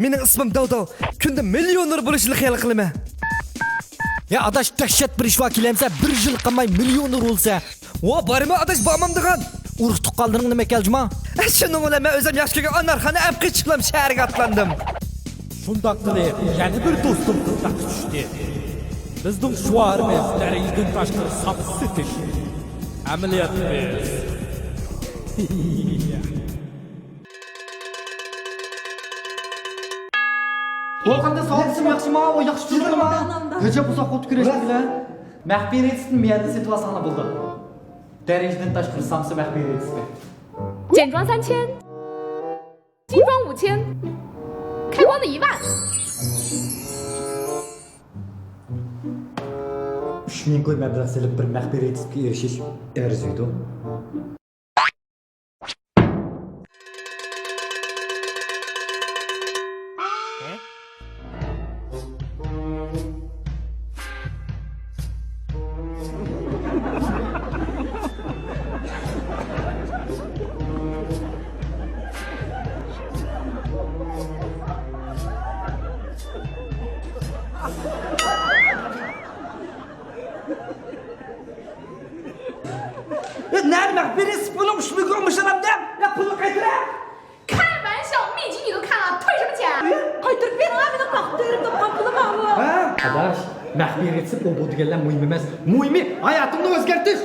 Mening ismim Dodo. Kunda millioner bo'lishni xayol qilaman. Ya adaş dehşet bir iş vakilemse bir yıl qilmay millioner olsa. Va bormi adash bormam degan. Urug' tuqqanlaring nima keljima? Shuni bilan men o'zim yosh kelgan anarxani olib qichiqlam shaharga atlandim. Shundoq qilib, yana bir do'stim qilib tushdi. Bizning shuarimiz darajdan tashqari sapsitish. Amaliyotimiz. Volqanda sağlıksın yaxşıma, o yaxşı tutulma. Hıca bu saqqot güreşdiler. Məxbiriyyətin miyədə situasiyonu buldu. Dərəcədən təşkil samsı məxbiriyyəti. 简装3000，精装5000，开光的1万。 3000 qo'y məbləğ silib bir məxbiriyyətə erişiş ərzuydu. Nerede məxbiriyyət bunu 3000 qoymuşam da? Ya pulu qaytara. 开玩笑，秘籍你都看了，退什么钱？Qaytırıp verin abi de baktırım da papılı mı? Adaş, məxbiriyyəti o bu digərlər mühim emas. Mühimi hayatımda özgərtiş.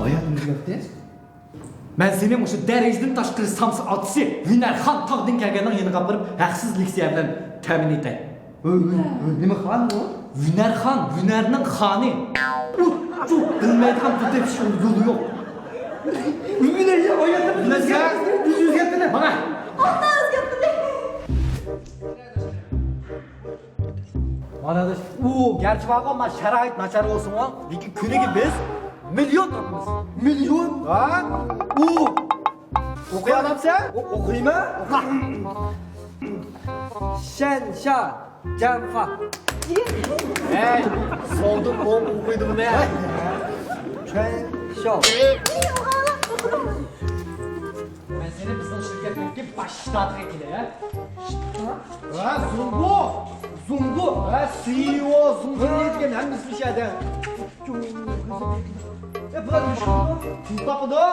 Hayatımda özgərtiş? Mən senin şu dərəcədən təşkil samsı atısı Hünərxan tağdın gəlgəndən yeni qapırıb haqsız leksiya bilan təmin etək. Nima xan bu? Hünərxan, Hünərnin xanı. Çok bilmeydiğim bu tepsi yolu yok. Ümüne ya hayatımda özgərtini. Bana. Allah özgürtüle. Bana da gerçi var ama şerait naçar olsun o. Lekin kuniga biz milyon topmiz. Milyon? Ha? O'qiy olamsan? O'qiyman. Shan sha janfa. Hey, soldum bom o'qiydim ne? Shan sha. Ben seni bizim şirketdeki başlatıq ekile ya. Ha, Zumbu. Zumbu. Ha, CEO Zumbu ne degan hangisi bir şeyde. Bular bir şey mi? Kim tapıdı?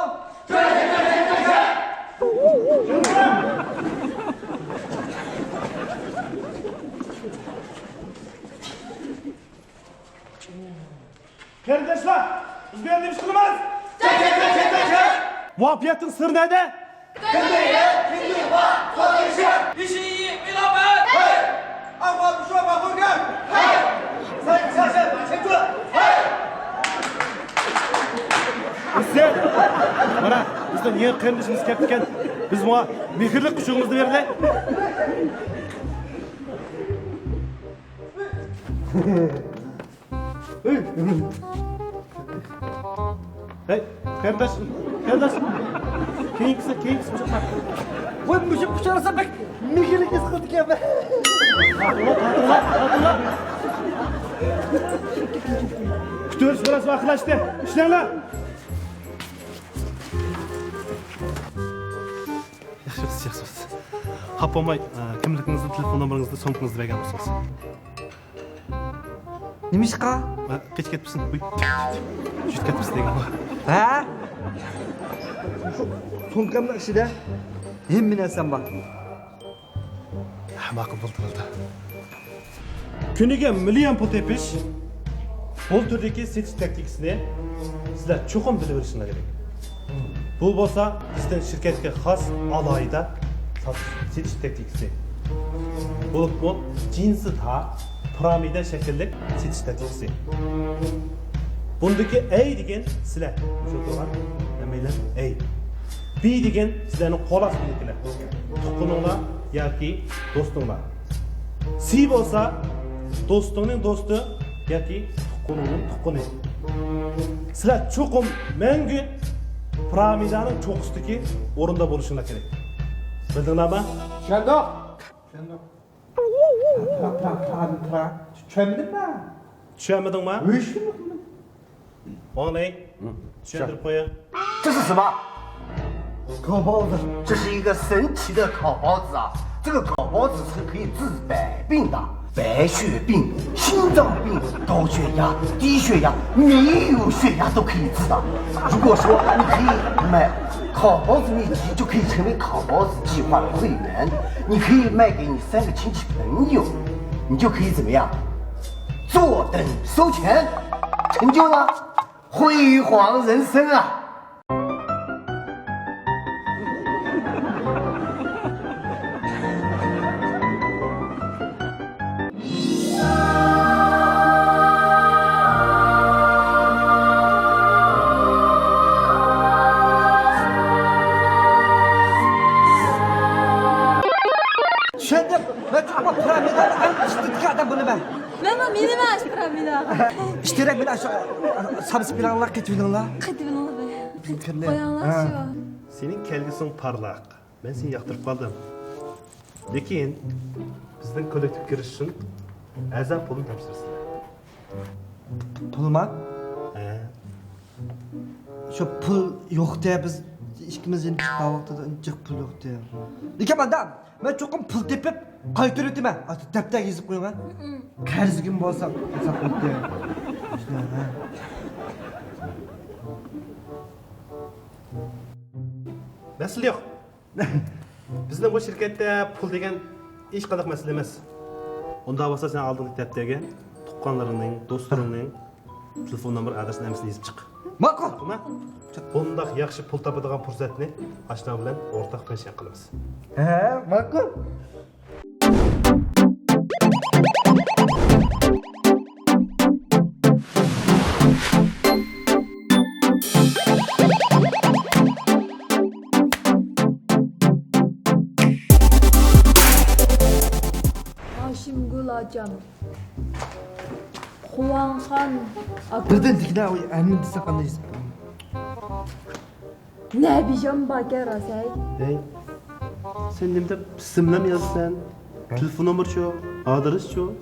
Kardeşler, biz bir yanlış kılmaz. Muhabbetin sırrı nerede? İşi iyi, münafık! Hey! Ama bir şey bakın gel! Hey! Sen, dur! Hey! Sen, bana bizden yeni kardeşimiz keptiken biz buna mehirlik küçüğümüzü verirler. Hey, kardeş. Keyifsiz bıçaklar. Vay müşük kuşarasa bak mihirlik iskıldık ya be. Hatırla. Kütüyoruz burası vakılaştı. İşler lan. Yaxşı. Hap olmay, kimligingizni, telefon nomeringizni, somkangizni bergan bo'lsangiz. Nima ish qa? Kech ketibsin. Juda ketibsiz degan. Ha? Sumkamda ichida hamma narsam bor. Ma'qul bo'ldi. Kuniga million pul tepish bu turdagi setish taktikasini sizlar cho'qim bilib olishingiz kerak. Bu bo'lsa bizning shirkatga xos alohida setish taktikasi. Bu jinsi ta piramida shaklli setish taktikasi. Bundaki A degan sizlar shu turgan nimalar A. B degan sizlarning qo'l ostingilar. Tuqquninglar yoki do'stinglar. C bo'lsa do'stingning do'sti yoki tuqquningning tuqquni. Sizlar cho'qim mangu piramidaning cho'qqisdagi o'rinda bo'lishinglar kerak. Bildinglarmi? Tushundim. Tushunmadingmi? Tushunmadingmi? O'nglang. Tushuntirib qo'ying. Tushunma. 烤包子，这是一个神奇的烤包子啊！这个烤包子是可以治百病的，白血病、心脏病、高血压、低血压，没有血压都可以治的。如果说你可以买烤包子秘籍，就可以成为烤包子计划的会员，你可以卖给你3个亲戚朋友，你就可以怎么样？坐等收钱，成就呢辉煌人生啊！Şimdi ben çok piramidal en istikada bunu ben. Mama meni mash piramida. İştirek bir aşağı sabit bir Allah getirdin la. Qadibini olib. Mümkünler. Qo'yinglar shu. Senin kelgusin parlaq. Ben seni yoqtirib qoldim. Lekin bizning kollektiv kirish uchun a'zo pulni topshirsinlar. Pul mu? He. Şu pul yok diye biz ikimiz yeni çıkan vakti incik pul yok diye. Lekin adam ben çokum pul tepip qaytırı etme. Atı tepte gezip koyun ha. Karz gün bolsa saklık diye. İşte ha. Masala yo'q. Bizning bu shirkatda pul degan hech qanaqa masala emas. Unda bo'lsa sen oldingi daftarga tuqqanlaringning, do'stlaringning telefon nomer adresini hammasini yozib chiq. Maqul. Nima? Bundoq yaxshi pul topadigan fursatni ashna bilan o'rtaq pensiya qilamiz. He makul. Hoshimgul akam. Quvonxon akam. Birden dikna o emin dese qandayız. Nabijon Bakar asay. Hey. Sen nimde ismini mi yazsan? Telefon nomer-chu, adres-chu.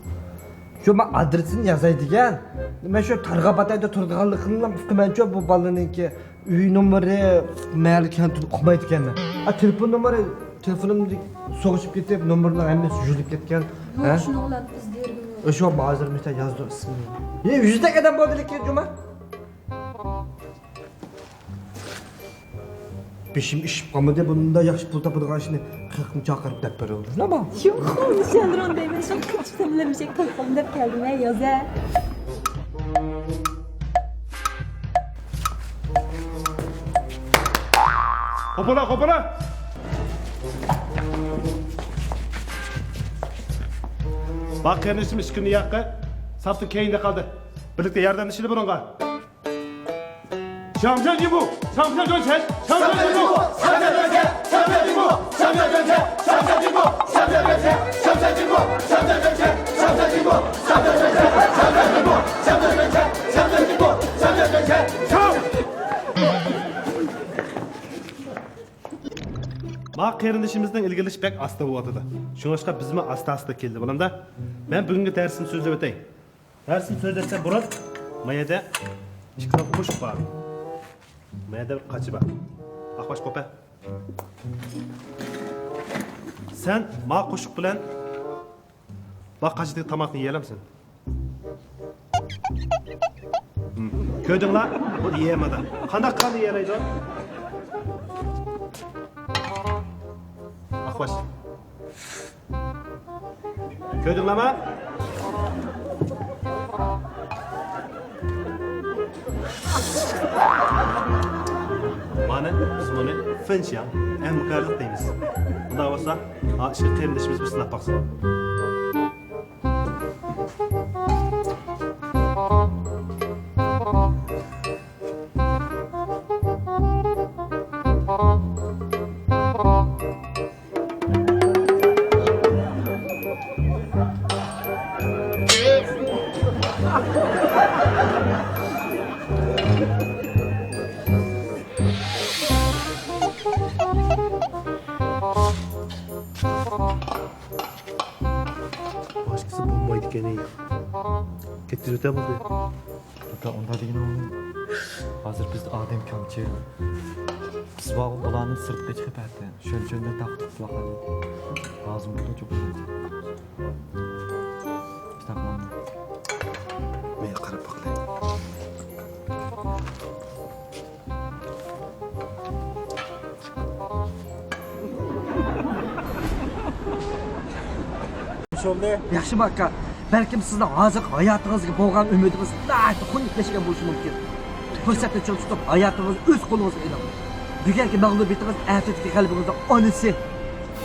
Şu ben adresini yazaydigan. Ben şu targ'abatayda turganligimdan tumancha bu balaninki uy nomeri mayli kantini qolmaydi ekan. A telefon nomeri telefonimni so'g'ishib ketib, nomerni hammasi yuzilib ketgan. Yo'q, shuni olib biz dergim yo'q. O'sha hozir meta yozdi ismini. Ye 100 ta odam bo'ldi lekin juma. Beşim ish qolmadi, bunda yaxshi pul topadigan ishni 40 ming chaqirib deb beradi. Nima? Yo'q, Shandron deyman, shu qilishimlarcha qilqim deb keldim, yoza. Hoppala hoppala. Bak kardeşim işkini yakı. Saftın keyinde kaldı. Birlikte yerden dışarı burunga. Şampiyon gibi bu. Şampiyon dönsen. Şampiyon gibi bu. Şampiyon dönsen. Şampiyon gibi bu. Şampiyon dönsen. Şampiyon gibi bu. Şampiyon dönsen. Şampiyon gibi bu. Şampiyon dönsen. Şampiyon gibi bu. Şampiyon dönsen. Şampiyon gibi bu. Şampiyon dönsen. Şampiyon gibi bu. Şampiyon dönsen. Mak kardeşimizden ilgili pek asta bu atıda. Şuna çıkıp bizime asta keldi. Bunun da ben bugünkü dersim sözle öteyim. Dersim sözlese Burak, Maya'da işkına kuş var. Maya'da kaçı var. Akbaş kopa. Sen ma kuşuk bilen bak kaçıdaki tamakını yiyelim misin? Köydün la, bu yiyemedi. Kandak kanı yiyeleydi o. Akbaş. Köydün la mı? Mana biz bunu fınçyan, en mukarlık deyimiz. Bunda olsa, şimdi kardeşimiz bir sınıf baksın. Başkası bulmaydı gene iyi. Getir öte buldu. Hatta onda degan oğlum. Hozir biz odam kamchi. Biz vaqt bularni sirtqa chiqib aytdi. Shunchanda taqib qilaqadi. Lazım bo'ldi çok güzel. Kitaplarni. Men qarab baqlay. Yaxshi bakka. Balkim sizning hozir hayotingizga bo'lgan umidingiz nihoyatda xunuklashigan bo'lishi mumkin. Fursatni cho'l tutib hayotingizni o'z qo'lingizga iling. Bugungi mag'lubiyatingiz ertadagi g'alabangizning onasi.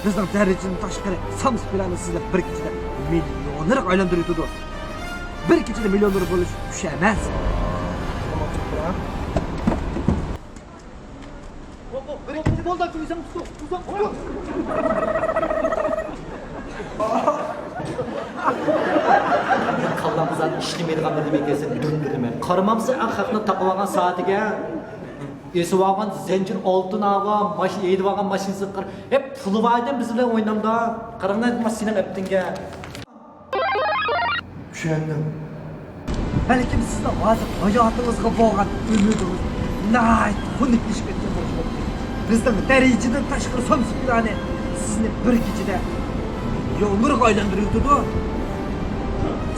Bizning darajadan tashqari Sams bilan sizlar bir kechada millionlar aylantiradi. Bir kechada millioner bo'lish tush emas. Kallamızdan işlemeyen bir demek kesin döndürme. Karımamsı akakını takılan saatiga esi vagan zincir altın ağa, maşin eğdi vagan maşin sıkır. Hep pulu vardı bizimle oynamda. Karına masinin öptünge. Tushundim. Balkim sizning hozir hayotingizga bo'lgan umidingiz nihoyat xunuklashish ketgan bo'lishi mumkin. Bizning darajadan tashqari Sams bilan sizni bir kechada millionerga aylantiradi.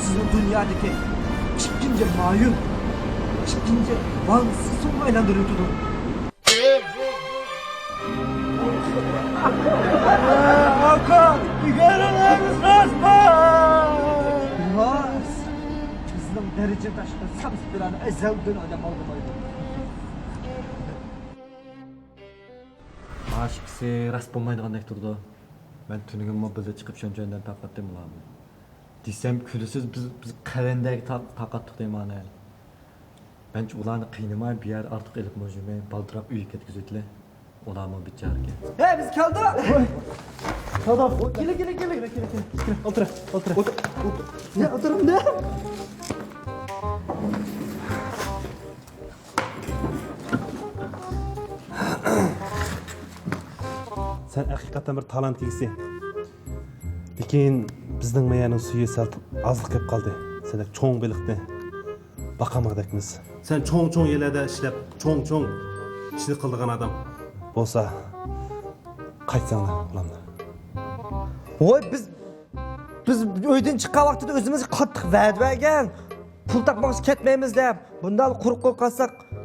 Sizin dünyadaki ikinci mayun, ikinci vansız sonuna aylandırıyordu. Hakan, görünmemiz lazım. Biraz. Bizim derece taşkın Sams bilen ezelden adam aldım. Aşıksı rast bo'lmaydigandek turdi. Ben tünügün mobilde çıkıp şönçönden taqatdım ularni. Desem külüsüz biz qalendagi taqatdik deymani. Bence ularni qiynamay bir yer artıq elib mojimay baldirab uyga ketkizdilar. Ularni bichariga. Hey biz keldik. Tamam. Gel. Otur. Ne oturum ne? Sen hakikaten bir talant egisi. Lekin bizning mayaning suyi sal ozliq kelib qoldi. Sen cho'ng beliqni baqamoqdakmiz. Sen cho'ng yerlarda ishlab, cho'ng ishni qildigan odam bo'lsa qaytsanglar ulamlar. Oy biz uydan chiqqan vaqtida o'zimizga qattiq va'da bergan. Pul topmoqchi ketmaymiz deb. Bundan quruq qo'yib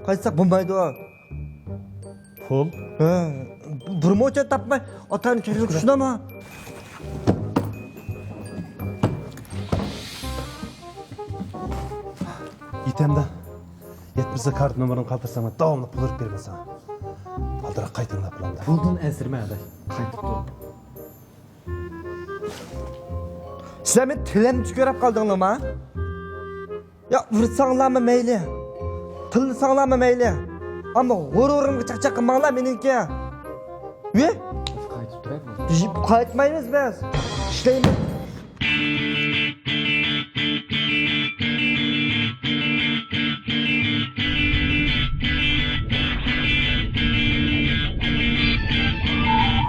qaytsak bo'lmaydi. Pul? Ha, bir mo'cha topmay otani kelib tushunama. Yetemde. Yetmese kart numaranı kaldırsam davamlı pul verip vermesen. Kaldırak qaytınlar bulamlar. Puldan esirme adaş. Qaytib dur. Sizlar men tilimni tükörüp kaldыңlar mı? Ya vursanglarmı meyli? Tillsanglarmı meyli? Ama g'ururimga chaqchaq qilmanglar meniki. Ve? Qaytib turaymi? Qaytmaymiz biz. İşlaymiz.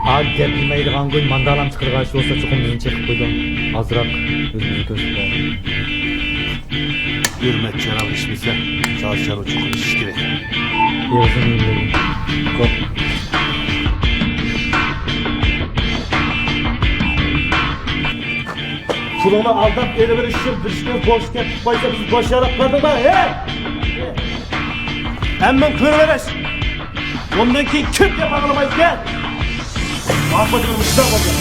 Abi gap bilmaydigan kun mandalam chiqirg'achi bo'lsa chuqur bizni chekib qo'ydim. Ozroq o'zimizni ko'rsatib qo'ydim. Hürmet cenab işimize çalışan o çok iş gerek. Yevzini yiyeyim. Ko'p. Pulunu aldap eli bir işim boş gel. Başta biz başarıp kaldık da hey! Hemen kırıvereş. Ondan ki küp yapalamayız gel. Bak bakalım işler bakın.